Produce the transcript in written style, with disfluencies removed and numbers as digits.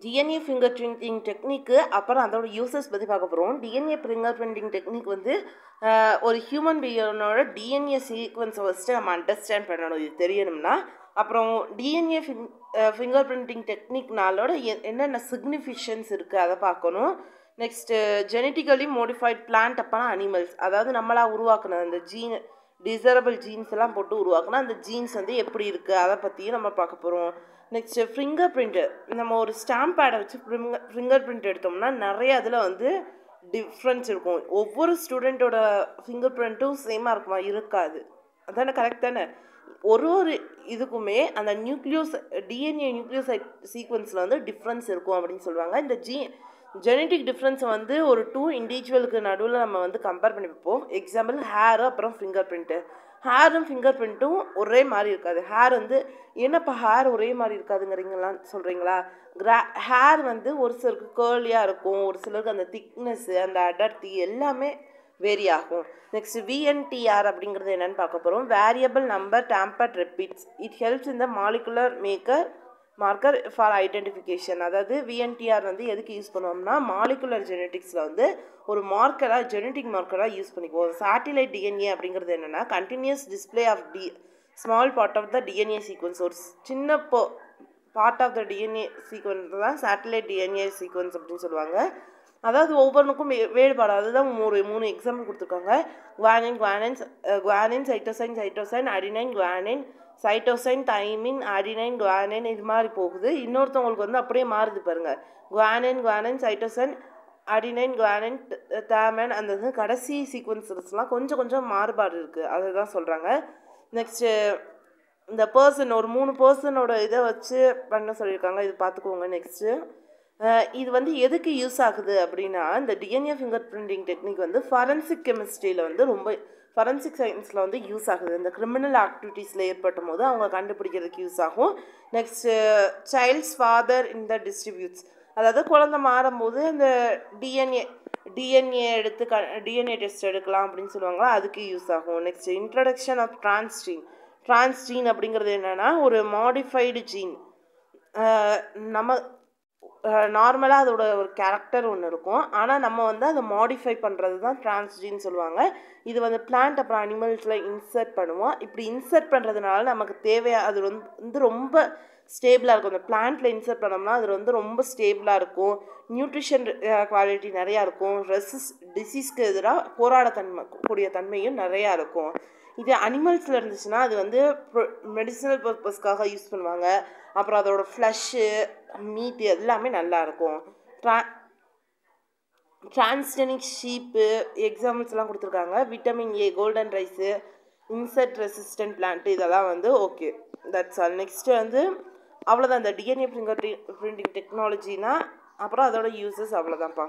DNA finger printing டெக்னிக்கு அப்புறம் அதோட uses பற்றி பார்க்க போகிறோம். டிஎன்ஏ ஃபிங்கர் பிரிண்டிங் டெக்னிக் வந்து ஒரு ஹியூமன் பீயினோட டிஎன்ஏ சீக்வன்ஸை ஃபஸ்ட்டு நம்ம அண்டர்ஸ்டாண்ட் பண்ணணும், இது தெரியணும்னா. அப்புறம் டிஎன்ஏ ஃபிங்கர் பிரிண்டிங் டெக்னிக்னாலோட என்னென்ன சிக்னிஃபிகன்ஸ் இருக்குது அதை பார்க்கணும். நெக்ஸ்ட்டு ஜெனட்டிக்கலி மோடிஃபைட் பிளான்ட் அப்போனா அனிமல்ஸ், அதாவது நம்மளாக உருவாக்குன அந்த டிசரபிள் ஜீன்ஸ் எல்லாம் போட்டு உருவாக்குனா அந்த ஜீன்ஸ் வந்து எப்படி இருக்குது அதை பற்றியும் நம்ம பார்க்க போகிறோம். நெக்ஸ்ட்டு ஃபிங்கர் பிரிண்ட்டு, நம்ம ஒரு ஸ்டாம்ப் பேடை வச்சு ஃபிங்கர் பிரிண்ட் எடுத்தோம்னா நிறைய அதில் வந்து டிஃப்ரென்ஸ் இருக்கும். ஒவ்வொரு ஸ்டூடெண்ட்டோட ஃபிங்கர் பிரிண்ட்டும் சேமாக இருக்குமா? இருக்காது. அதானே கரெக்ட் தானே? ஒரு இதுக்குமே அந்த டிஎன்ஏ நியூக்ளியோசைட் சீக்வன்ஸில் வந்து டிஃப்ரென்ஸ் இருக்கும் அப்படின்னு சொல்லுவாங்க. இந்த ஜெனட்டிக் டிஃப்ரென்ஸை வந்து ஒரு 2 இண்டிவிஜுவலுக்கு நடுவில் நம்ம வந்து கம்பேர் பண்ணி வைப்போம். எக்ஸாம்பிள் ஹேரு அப்புறம் ஃபிங்கர் பிரிண்ட்டு. ஹேரும் ஃபிங்கர் பிரிண்ட்டும் ஒரே மாதிரி இருக்காது. ஹேர் வந்து என்னப்பா ஹேர் ஒரே மாதிரி இருக்காதுங்கிறீங்களான்னு சொல்கிறீங்களா? ஹேர் வந்து ஒரு சிலருக்கு கேர்லியாக இருக்கும், ஒரு சிலருக்கு அந்த திக்னஸ்ஸு அந்த அடர்த்தி எல்லாமே வேரி ஆகும். நெக்ஸ்ட் விஎன்டிஆர் அப்படிங்கிறது என்னென்னு பார்க்க போகிறோம். வேரியபிள் நம்பர் டேம்பர்ட் ரெப்பீட்ஸ், இட் ஹெல்ப்ஸ் இந்த மாலிகுலர் மார்க்கர் ஃபார் ஐடென்டிஃபிகேஷன். அதாவது விஎன்டிஆர் வந்து எதுக்கு யூஸ் பண்ணுவோம்னா மாலிகுலர் ஜெனட்டிக்ஸில் வந்து ஒரு மார்க்கராக ஜெனட்டிக் மார்க்கராக யூஸ் பண்ணிக்குவோம். சேட்டிலைட் டிஎன்ஏ அப்படிங்கிறது என்னென்னா continuous display of small part of the DNA sequence. ஒரு சின்ன part of the DNA sequence தான் சேட்டிலைட் டிஎன்ஏ சீக்வன்ஸ் அப்படின்னு சொல்லுவாங்க. அதாவது ஒவ்வொன்றுக்கும் வேறுபாடு. அதுதான் மூணு எக்ஸாம்பிள் கொடுத்துருக்காங்க. Guanine cytosine adenine guanine cytosine thymine adenine guanine இது மாதிரி போகுது. இன்னொருத்தவங்களுக்கு வந்து அப்படியே மாறுது பாருங்கள். குவானின் சைட்டோசைன் அடினைன் குவானின் தாமன் அந்த இது கடைசி சீக்வன்ஸஸ்லாம் கொஞ்சம் மாறுபாடு இருக்குது, அதை தான் சொல்கிறாங்க. நெக்ஸ்ட்டு இந்த ஒரு 3 பர்சனோட இதை வச்சு பண்ண சொல்லியிருக்காங்க, இது பார்த்துக்கோங்க. நெக்ஸ்ட்டு இது வந்து எதுக்கு யூஸ் ஆகுது அப்படின்னா இந்த டிஎன்ஏ ஃபிங்கர் பிரிண்டிங் டெக்னிக் வந்து ஃபாரன்சிக் கெமிஸ்ட்ரியில் வந்து ஃபாரன்சிக் சயின்ஸில் வந்து யூஸ் ஆகுது. இந்த கிரிமினல் ஆக்டிவிட்டீஸில் ஏற்பட்டும் போது அவங்க கண்டுபிடிக்கிறதுக்கு யூஸ் ஆகும். Next child's father in the distributes, அதாவது குழந்தை மாறும்போது அந்த டிஎன்ஏ எடுத்து டிஎன்ஏ டெஸ்ட் எடுக்கலாம் அப்படின்னு சொல்லுவாங்களா, அதுக்கு யூஸ் ஆகும். நெக்ஸ்ட் இன்ட்ரடக்ஷன் ஆஃப் டிரான்ஸ்ஜீன் அப்படிங்கிறது என்னென்னா ஒரு மாடிஃபைடு ஜீன். நம்ம நார்மலாக அதோட ஒரு கேரக்டர் ஒன்று இருக்கும், ஆனால் நம்ம வந்து அதை மாடிஃபை பண்ணுறது தான் டிரான்ஸ்ஜீன் சொல்லுவாங்க. இது வந்து பிளான்ட் அப்புறம் அனிமல்ஸில் இன்சர்ட் பண்ணுவோம். இப்படி இன்சர்ட் பண்ணுறதுனால நமக்கு அது வந்து ரொம்ப ஸ்டேபிளாக இருக்கும். அந்த பிளான்ட்டில் இன்சர்ட் பண்ணோம்னா அது வந்து ரொம்ப ஸ்டேபிளாக இருக்கும். நியூட்ரிஷன் குவாலிட்டி நிறையா இருக்கும். டிசீஸ்க்கு எதிராக போராடக்கூடிய தன்மையும் நிறையா இருக்கும். இது அனிமல்ஸில் இருந்துச்சுன்னா அது வந்து மெடிசினல் பர்பஸ்க்காக யூஸ் பண்ணுவாங்க. அப்புறம் அதோட ஃப்ளஷ்ஷு மீட் எல்லாமே நல்லாயிருக்கும். டிரான்ஸ்ஜெனிக் ஷீப்பு எக்ஸாம்பிள்ஸ்லாம் கொடுத்துருக்காங்க. Vitamin A, golden rice, insect resistant plant, இதெல்லாம் வந்து ஓகே, தட்ஸ் ஆல். நெக்ஸ்ட்டு வந்து அவ்வளோதான் இந்த டிஎன்ஏ ஃபிங்கர் பிரிண்டிங் டெக்னாலஜினா. அப்புறம் அதோட யூசஸ் அவ்வளோதான்ப்பா.